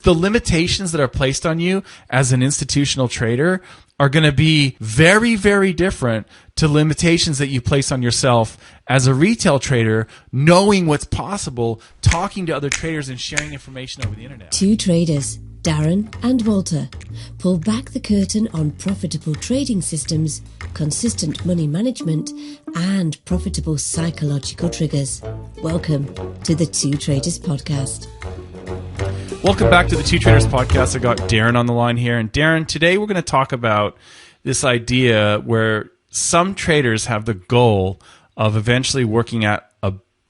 the limitations that are placed on you as an institutional trader are going to be very, very different to limitations that you place on yourself as a retail trader, knowing what's possible, talking to other traders and sharing information over the internet. Two traders, Darren and Walter, pull back the curtain on profitable trading systems, consistent money management, and profitable psychological triggers. Welcome to the Two Traders Podcast. Welcome back to the Two Traders Podcast. I got Darren on the line here. And Darren, today we're going to talk about this idea where some traders have the goal of eventually working at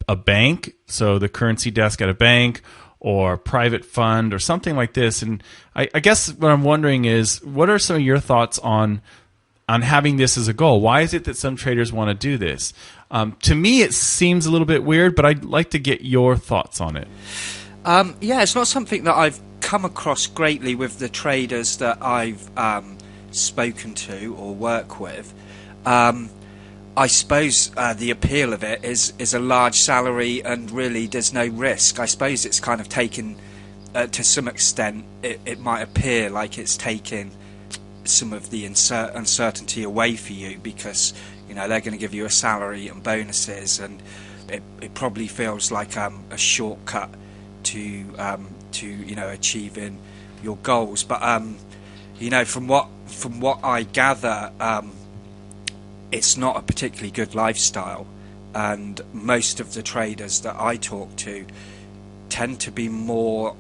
a bank, so the currency desk at a bank, or private fund or something like this. And I guess what I'm wondering is, what are some of your thoughts on having this as a goal? Why is it that some traders want to do this? To me, it seems a little bit weird, but I'd like to get your thoughts on it. Yeah, it's not something that I've come across greatly with the traders that I've spoken to or work with. I suppose the appeal of it is a large salary and really there's no risk. I suppose it's kind of taken, to some extent, it might appear like it's taking some of the uncertainty away for you, because they're going to give you a salary and bonuses, and it probably feels like a shortcut to achieving your goals. But from what I gather, it's not a particularly good lifestyle, and most of the traders that I talk to tend to be more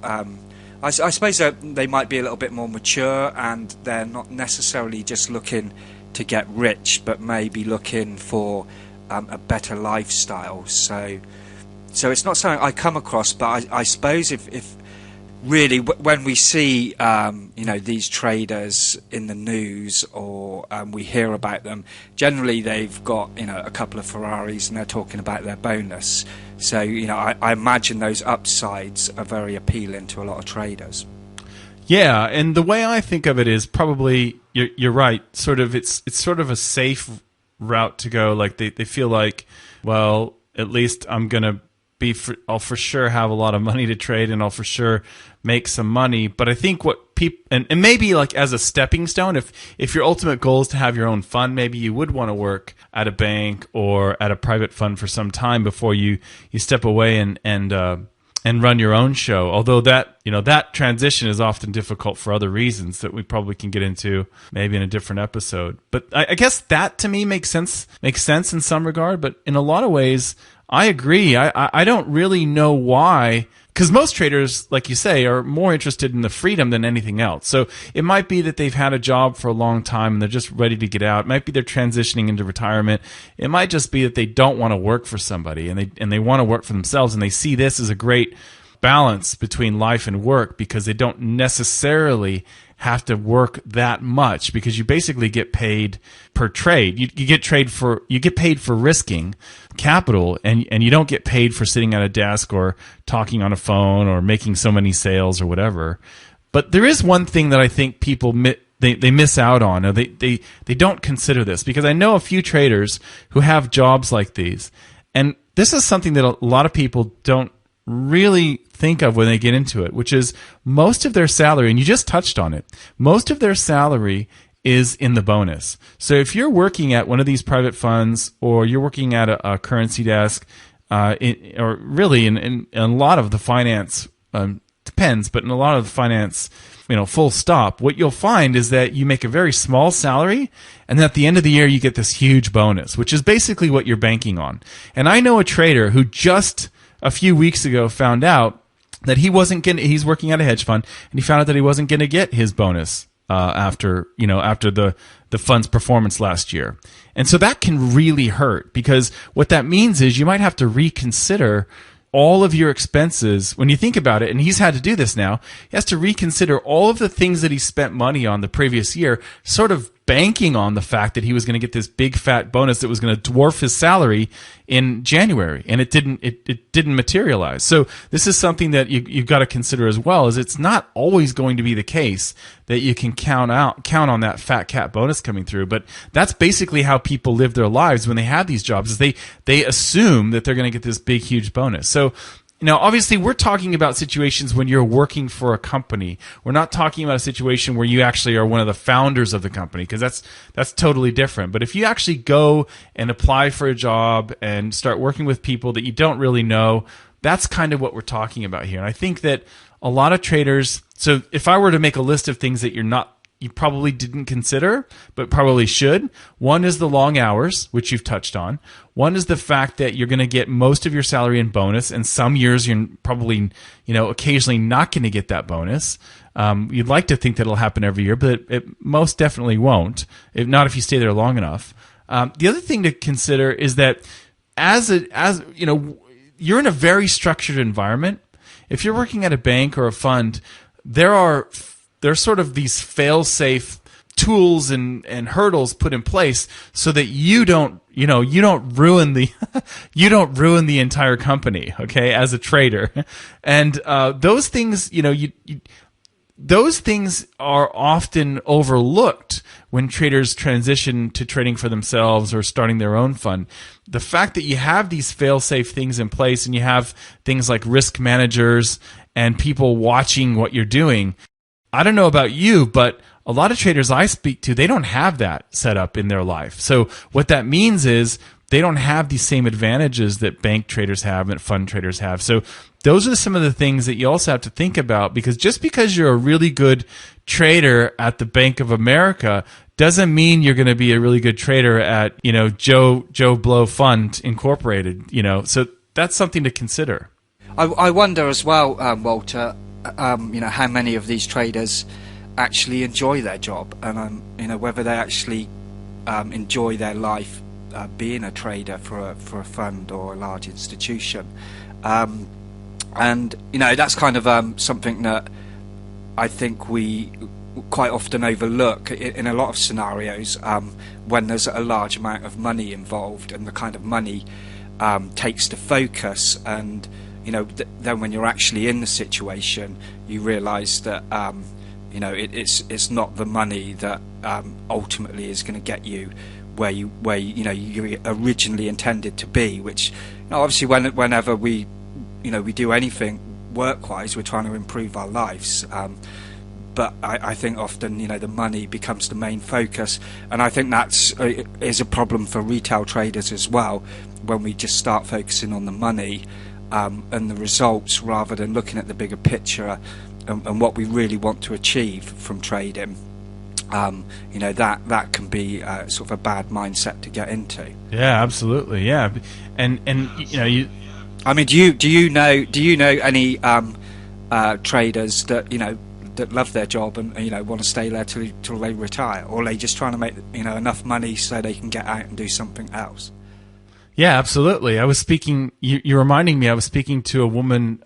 I suppose they might be a little bit more mature, and they're not necessarily just looking to get rich, but maybe looking for a better lifestyle. So it's not something I come across, but I suppose if really when we see these traders in the news, or we hear about them, generally they've got a couple of Ferraris and they're talking about their bonus. So I imagine those upsides are very appealing to a lot of traders. Yeah, and the way I think of it is probably you're right. Sort of it's sort of a safe route to go. Like they feel like, well, at least I'm gonna I'll for sure have a lot of money to trade, and I'll for sure make some money. But I think what people, and maybe like as a stepping stone, if your ultimate goal is to have your own fund, maybe you would want to work at a bank or at a private fund for some time before you step away and run your own show. Although that transition is often difficult for other reasons that we probably can get into maybe in a different episode. But I guess that to me makes sense in some regard. But in a lot of ways, I agree. I don't really know why, because most traders, like you say, are more interested in the freedom than anything else. So it might be that they've had a job for a long time and they're just ready to get out. It might be they're transitioning into retirement. It might just be that they don't want to work for somebody, and they want to work for themselves, and they see this as a great balance between life and work, because they don't necessarily have to work that much, because you basically get paid per trade. You get paid for risking capital, and you don't get paid for sitting at a desk or talking on a phone or making so many sales or whatever. But there is one thing that I think people they miss out on, or they don't consider this, because I know a few traders who have jobs like these, and this is something that a lot of people don't really think of when they get into it, which is most of their salary, and you just touched on it, most of their salary is in the bonus. So if you're working at one of these private funds, or you're working at a currency desk, or really in a lot of the finance, depends, but in a lot of the finance, full stop, what you'll find is that you make a very small salary, and at the end of the year you get this huge bonus, which is basically what you're banking on. And I know a trader who just a few weeks ago found out that he's working at a hedge fund, and he found out that he wasn't going to get his bonus after the fund's performance last year. And so that can really hurt, because what that means is you might have to reconsider all of your expenses when you think about it. And he's had to do this now. He has to reconsider all of the things that he spent money on the previous year, sort of banking on the fact that he was going to get this big fat bonus that was going to dwarf his salary in January, and it didn't materialize. So this is something that you've got to consider as well, is it's not always going to be the case that you can count on that fat cat bonus coming through. But that's basically how people live their lives when they have these jobs, is they assume that they're going to get this big huge bonus. So Now, obviously, we're talking about situations when you're working for a company. We're not talking about a situation where you actually are one of the founders of the company, because that's totally different. But if you actually go and apply for a job and start working with people that you don't really know, that's kind of what we're talking about here. And I think that a lot of traders, so if I were to make a list of things that you probably didn't consider, but probably should. One is the long hours, which you've touched on. One is the fact that you're going to get most of your salary in bonus, and some years you're probably, occasionally not going to get that bonus. You'd like to think that it'll happen every year, but it most definitely won't. If not, if you stay there long enough. The other thing to consider is that you're in a very structured environment. If you're working at a bank or a fund, there's sort of these fail-safe tools and hurdles put in place so that you don't ruin the entire company, okay, as a trader. And those things, those things are often overlooked when traders transition to trading for themselves or starting their own fund. The fact that you have these fail-safe things in place and you have things like risk managers and people watching what you're doing. I don't know about you, but a lot of traders I speak to, they don't have that set up in their life. So what that means is they don't have these same advantages that bank traders have and fund traders have. So those are some of the things that you also have to think about, because just because you're a really good trader at the Bank of America doesn't mean you're going to be a really good trader at, Joe Blow Fund Incorporated, So that's something to consider. I wonder as well, Walter, how many of these traders actually enjoy their job, and whether they actually enjoy their life being a trader for a fund or a large institution, and that's kind of something that I think we quite often overlook in a lot of scenarios when there's a large amount of money involved, and the kind of money takes the focus. And then when you're actually in the situation, you realise that it's not the money that ultimately is going to get you where you originally intended to be. Which obviously, whenever we do anything work-wise, we're trying to improve our lives. But I think often the money becomes the main focus, and I think is a problem for retail traders as well, when we just start focusing on the money and the results rather than looking at the bigger picture and what we really want to achieve from trading. That can be sort of a bad mindset to get into. Yeah, absolutely. Yeah, and you. I mean, do you know any traders that that love their job and want to stay there till they retire, or are they just trying to make enough money so they can get out and do something else? Yeah, absolutely. I was speaking. You're reminding me. I was speaking to a woman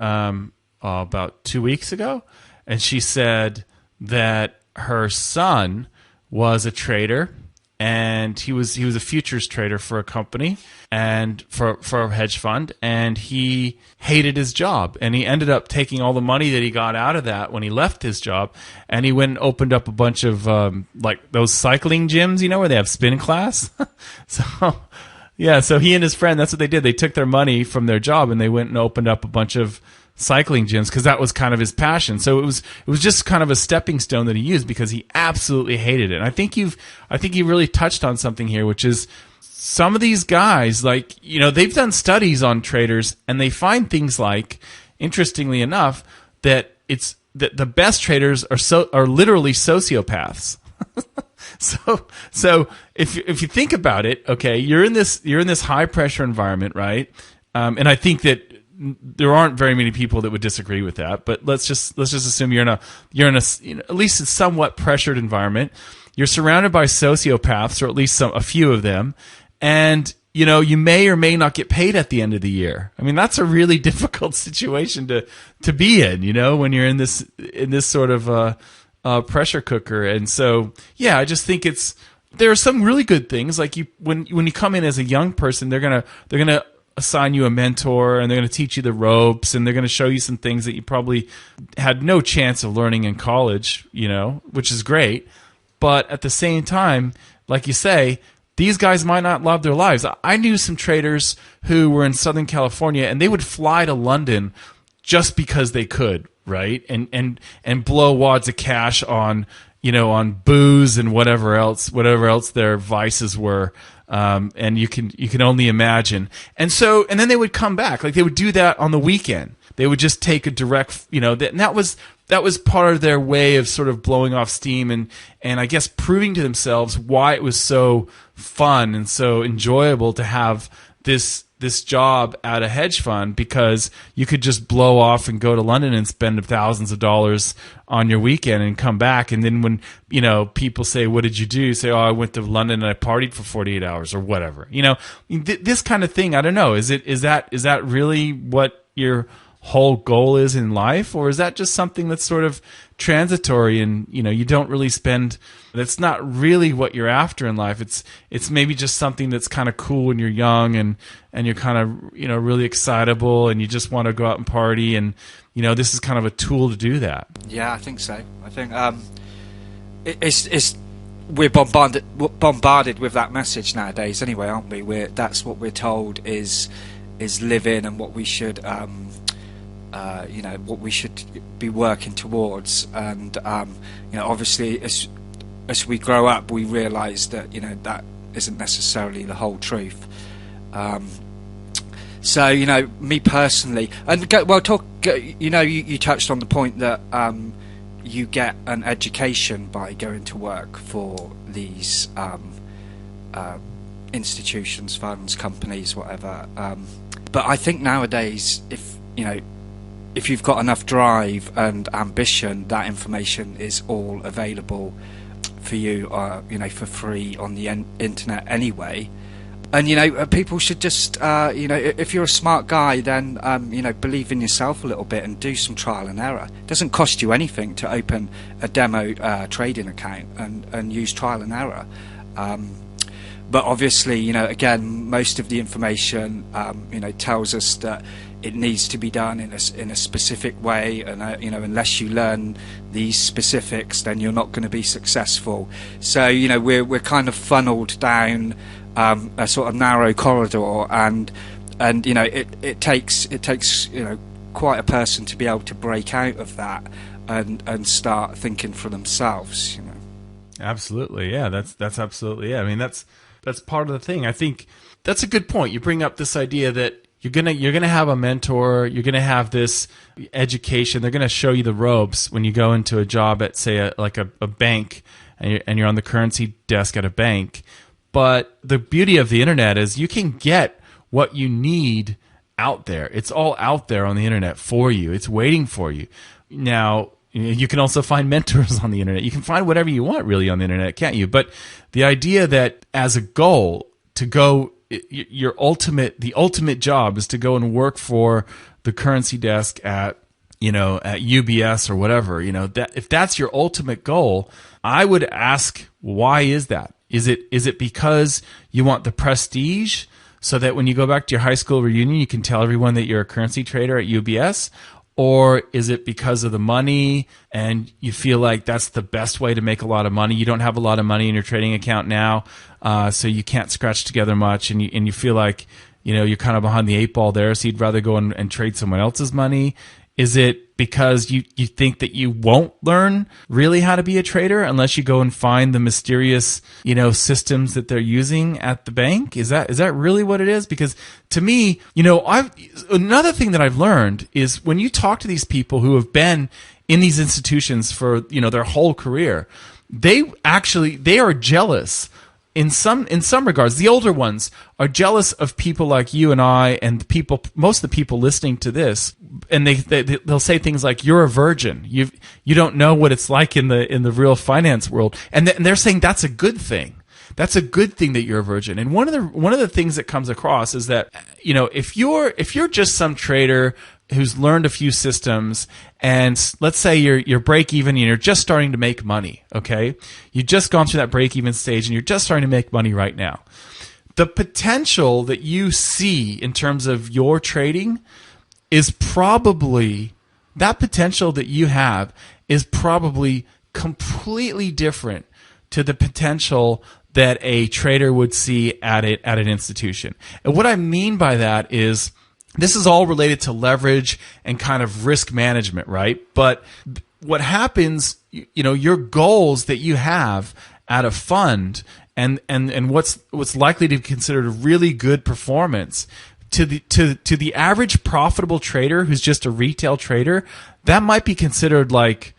about 2 weeks ago, and she said that her son was a trader, and he was a futures trader for a company and for a hedge fund, and he hated his job, and he ended up taking all the money that he got out of that when he left his job, and he went and opened up a bunch of like those cycling gyms, where they have spin class. So he and his friend, that's what they did. They took their money from their job and they went and opened up a bunch of cycling gyms because that was kind of his passion. So it was just kind of a stepping stone that he used because he absolutely hated it. And I think you really touched on something here, which is some of these guys, like, they've done studies on traders and they find things like, interestingly enough, that the best traders are literally sociopaths. So if you think about it, okay, you're in this high pressure environment, right? And I think that there aren't very many people that would disagree with that. But let's just assume you're in a at least a somewhat pressured environment. You're surrounded by sociopaths, or at least a few of them, and you may or may not get paid at the end of the year. I mean, that's a really difficult situation to be in, when you're in this sort of pressure cooker. And so, yeah, I just think there are some really good things. Like when you come in as a young person, they're gonna assign you a mentor, and they're gonna teach you the ropes, and they're gonna show you some things that you probably had no chance of learning in college, which is great. But at the same time, like you say, these guys might not love their lives. I knew some traders who were in Southern California, and they would fly to London just because they could, right? And blow wads of cash on, on booze and whatever else their vices were. And you can only imagine. And then they would come back. Like, they would do that on the weekend. They would just take a direct, and that was part of their way of sort of blowing off steam and I guess proving to themselves why it was so fun and so enjoyable to have this job at a hedge fund, because you could just blow off and go to London and spend thousands of dollars on your weekend and come back. And then when, people say, what did you do? You say, oh, I went to London and I partied for 48 hours or whatever. This kind of thing, I don't know. Is that really what your whole goal is in life, or is that just something that's sort of transitory and you don't really spend, that's not really what you're after in life? It's maybe just something that's kind of cool when you're young and you're kind of really excitable and you just want to go out and party, and this is kind of a tool to do that. Yeah, I think so. I think we're bombarded with that message nowadays anyway, aren't we? That's what we're told is living, and what we should what we should be working towards. And obviously as we grow up, we realise that that isn't necessarily the whole truth. So me personally, and you touched on the point that you get an education by going to work for these institutions, funds, companies, whatever. But I think nowadays, if you've got enough drive and ambition, that information is all available for you, for free on the internet anyway. And people should just, if you're a smart guy, then believe in yourself a little bit and do some trial and error. It doesn't cost you anything to open a demo trading account and use trial and error. But obviously, again, most of the information, tells us that it needs to be done in a specific way, and unless you learn these specifics, then you're not going to be successful. So we're kind of funneled down a sort of narrow corridor, and it takes quite a person to be able to break out of that and start thinking for themselves. Absolutely, yeah. That's absolutely, yeah. I mean, that's part of the thing. I think that's a good point. You bring up this idea that you're gonna have a mentor. You're gonna have this education. They're gonna show you the ropes when you go into a job at, say, a bank, and you're on the currency desk at a bank. But the beauty of the internet is you can get what you need out there. It's all out there on the internet for you. It's waiting for you. Now, you can also find mentors on the internet. You can find whatever you want really on the internet, can't you? But the idea that as a goal to go, the ultimate job is to go and work for the currency desk at UBS or whatever, that if that's your ultimate goal, I would ask, why is that? Is it because you want the prestige so that when you go back to your high school reunion, you can tell everyone that you're a currency trader at UBS? Or is it because of the money and you feel like that's the best way to make a lot of money? You don't have a lot of money in your trading account now, so you can't scratch together much, and you feel like you're kind of behind the eight ball there, so you'd rather go and trade someone else's money? Is it because you think that you won't learn really how to be a trader unless you go and find the mysterious systems that they're using at the bank? Is that really what it is? Because to me, another thing that I've learned is when you talk to these people who have been in these institutions for their whole career, they are jealous. In some regards, the older ones are jealous of people like you and I, and most of the people listening to this, and they'll say things like, "You're a virgin. You don't know what it's like in the real finance world," and they're saying that's a good thing. That's a good thing that you're a virgin. And one of the things that comes across is that if you're just some trader who's learned a few systems, and let's say you're break even and you're just starting to make money, okay? You've just gone through that break even stage and you're just starting to make money right now. The potential that you see in terms of your trading is probably, that potential that you have is probably completely different to the potential that a trader would see at an institution. And what I mean by that is this is all related to leverage and kind of risk management, right? But what happens, your goals that you have at a fund and what's likely to be considered a really good performance to the average profitable trader who's just a retail trader, that might be considered like,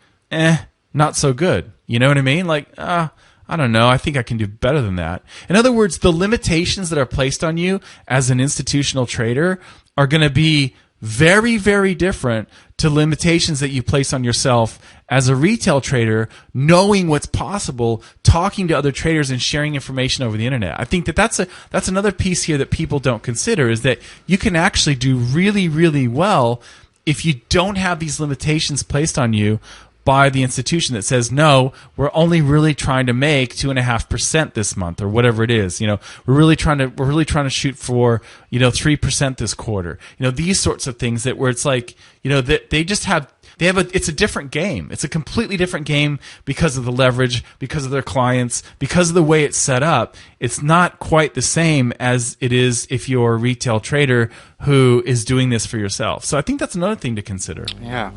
not so good. You know what I mean? Like, I don't know. I think I can do better than that. In other words, the limitations that are placed on you as an institutional trader are going to be very, very different to limitations that you place on yourself as a retail trader, knowing what's possible, talking to other traders and sharing information over the internet. I think that's another piece here that people don't consider, is that you can actually do really, really well if you don't have these limitations placed on you by the institution that says, no, we're only really trying to make 2.5% this month or whatever it is. We're really trying to shoot for, 3% this quarter. These sorts of things that where it's like, that it's a different game. It's a completely different game because of the leverage, because of their clients, because of the way it's set up. It's not quite the same as it is if you're a retail trader who is doing this for yourself. So I think that's another thing to consider. Yeah.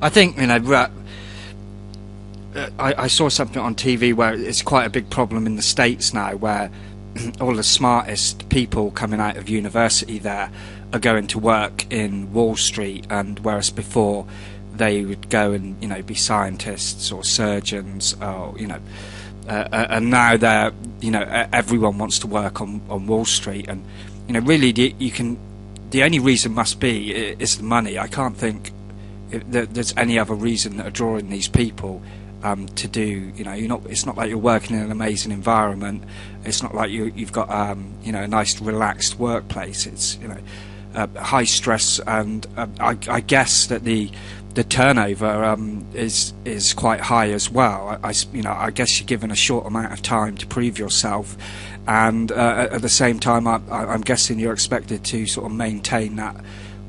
I think, I saw something on TV where it's quite a big problem in the States now, where all the smartest people coming out of university there are going to work in Wall Street, and whereas before they would go and be scientists or surgeons, or and now they're everyone wants to work on Wall Street, and really the only reason must be is the money. I can't think there's any other reason that are drawing these people to do. It's not like you're working in an amazing environment. It's not like you've got a nice relaxed workplace. It's high stress, and I guess that the turnover is quite high as well. I guess you're given a short amount of time to prove yourself, and at the same time, I'm guessing you're expected to sort of maintain that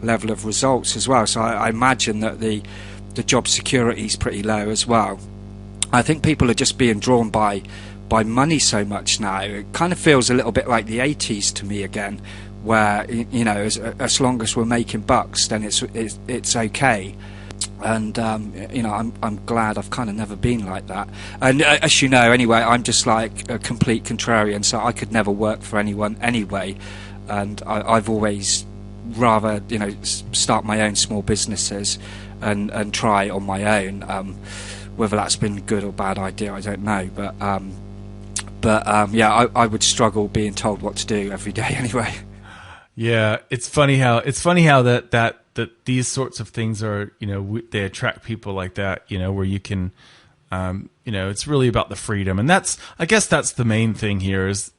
level of results as well. So I imagine that the job security is pretty low as well. I think people are just being drawn by money so much now. It kind of feels a little bit like the 80s to me again, where as long as we're making bucks, then it's okay. And I'm glad I've kind of never been like that. And as you know, anyway, I'm just like a complete contrarian, so I could never work for anyone anyway. And I've always rather start my own small businesses and try on my own. Whether that's been a good or bad idea, I don't know. But I would struggle being told what to do every day anyway. Yeah, it's funny how that these sorts of things are, they attract people like that, where you can, it's really about the freedom. And I guess that's the main thing here is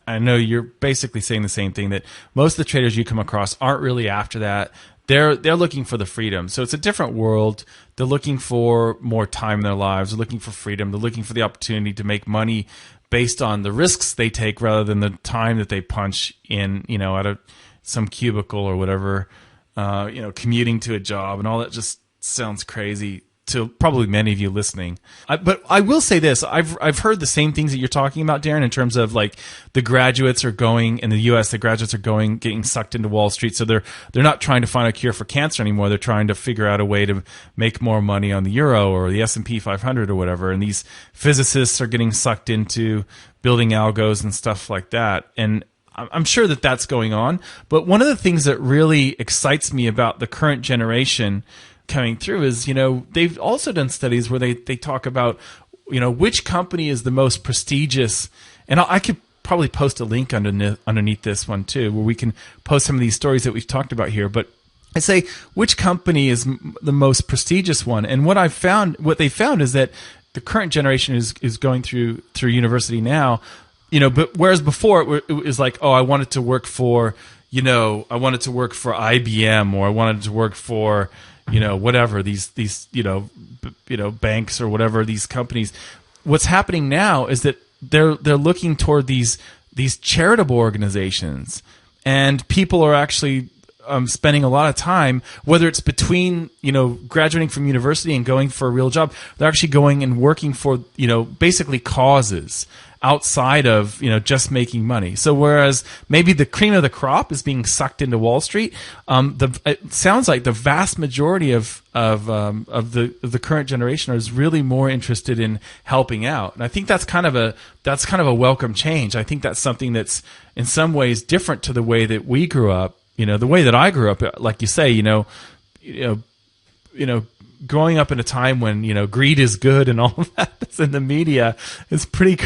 I know you're basically saying the same thing, that most of the traders you come across aren't really after that. They're looking for the freedom. So it's a different world. They're looking for more time in their lives. They're looking for freedom. They're looking for the opportunity to make money based on the risks they take rather than the time that they punch in, at some cubicle or whatever, commuting to a job, and all that just sounds crazy to probably many of you listening. But I will say this, I've heard the same things that you're talking about, Darren, in terms of like the graduates are going in the US, getting sucked into Wall Street. So they're not trying to find a cure for cancer anymore. They're trying to figure out a way to make more money on the euro or the S&P 500 or whatever. And these physicists are getting sucked into building algos and stuff like that. And I'm sure that that's going on. But one of the things that really excites me about the current generation coming through is, they've also done studies where they talk about, which company is the most prestigious. And I could probably post a link underneath this one too, where we can post some of these stories that we've talked about here. But I say, which company is the most prestigious one? And what they found is that the current generation is going through university now, but whereas before it was like, oh, I wanted to work for IBM, or I wanted to work for, whatever, these banks or whatever, these companies. What's happening now is that they're looking toward these charitable organizations, and people are actually spending a lot of time, whether it's between graduating from university and going for a real job, they're actually going and working for basically causes outside of, just making money. So whereas maybe the cream of the crop is being sucked into Wall Street, it sounds like the vast majority of the current generation is really more interested in helping out. And I think that's kind of a welcome change. I think that's something that's in some ways different to the way that we grew up. The way that I grew up, like you say, growing up in a time when greed is good and all of that that's in the media, it's pretty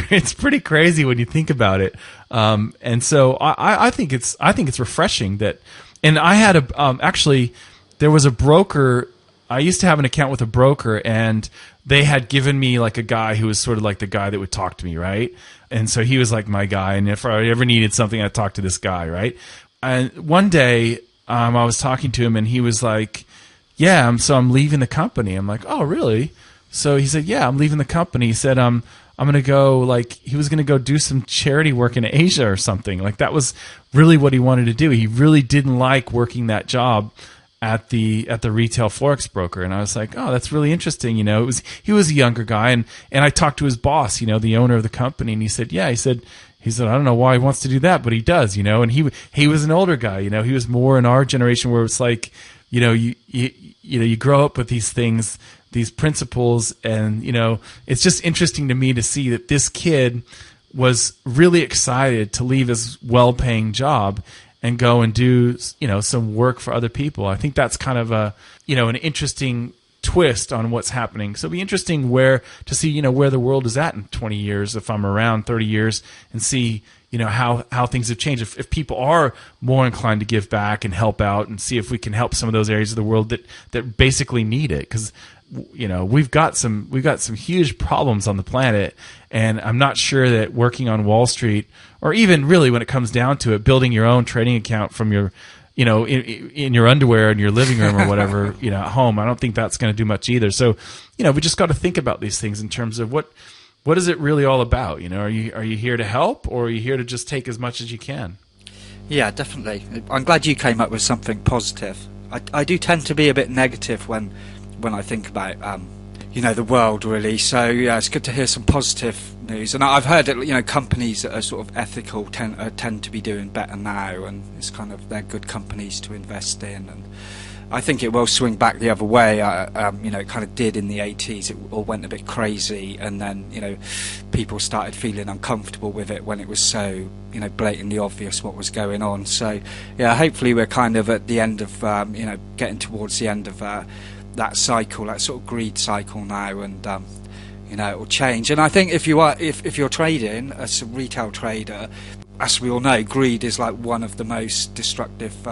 crazy when you think about it. And so I think it's refreshing that. And I had actually there was a broker. I used to have an account with a broker, and they had given me like a guy who was sort of like the guy that would talk to me, right? And so he was like my guy, and if I ever needed something, I'd talk to this guy, right? And one day I was talking to him, and he was like, yeah, so I'm leaving the company. I'm like, oh, really? So he said, yeah, I'm leaving the company. He said, I'm going to go, he was going to go do some charity work in Asia or something. Like, that was really what he wanted to do. He really didn't like working that job at the retail Forex broker. And I was like, oh, that's really interesting. He was a younger guy. And I talked to his boss, the owner of the company. And he said, yeah, he said, I don't know why he wants to do that, but he does, and he was an older guy, he was more in our generation where it's like, you grow up with these things, these principles, and it's just interesting to me to see that this kid was really excited to leave his well-paying job and go and do some work for other people. I think that's kind of an interesting twist on what's happening. So it'll be interesting to see where the world is at in 20 years, if I'm around 30 years, and see how things have changed. If people are more inclined to give back and help out, and see if we can help some of those areas of the world that basically need it, because we've got some huge problems on the planet, and I'm not sure that working on Wall Street, or even really when it comes down to it, building your own trading account from your in your underwear in your living room or whatever, at home, I don't think that's going to do much either. So, we just got to think about these things in terms of what is it really all about? Are you here to help, or are you here to just take as much as you can? Yeah, definitely. I'm glad you came up with something positive. I do tend to be a bit negative when I think about the world, really. So yeah, it's good to hear some positive news. And I've heard that companies that are sort of ethical tend to be doing better now, and it's kind of they're good companies to invest in. And I think it will swing back the other way. It kind of did in the 80s. It all went a bit crazy, and then people started feeling uncomfortable with it when it was so blatantly obvious what was going on. So yeah, hopefully we're kind of at the end of getting towards the end of that cycle, that sort of greed cycle now, and it will change. And I think if you're trading as a retail trader, as we all know, greed is like one of the most destructive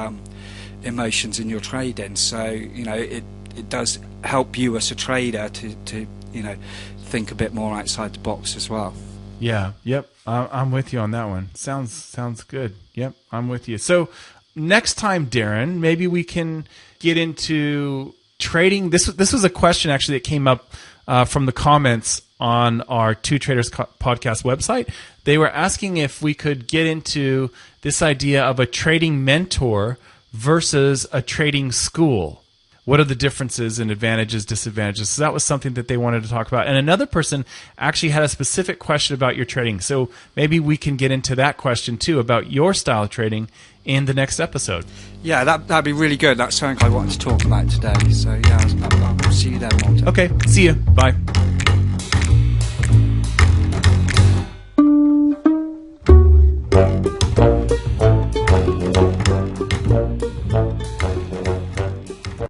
emotions in your trading. So it does help you as a trader to think a bit more outside the box as well. Yeah. Yep. I'm with you on that one. Sounds good. Yep. I'm with you. So next time, Darren, maybe we can get into trading. This was a question actually that came up from the comments on our Two Traders podcast website. They were asking if we could get into this idea of a trading mentor versus a trading school. What are the differences and advantages, disadvantages? So that was something that they wanted to talk about. And another person actually had a specific question about your trading. So maybe we can get into that question too, about your style of trading, in the next episode. Yeah, that'd be really good. That's something I wanted to talk about today. So yeah, I'll see you then, Walter. Okay, see you. Bye.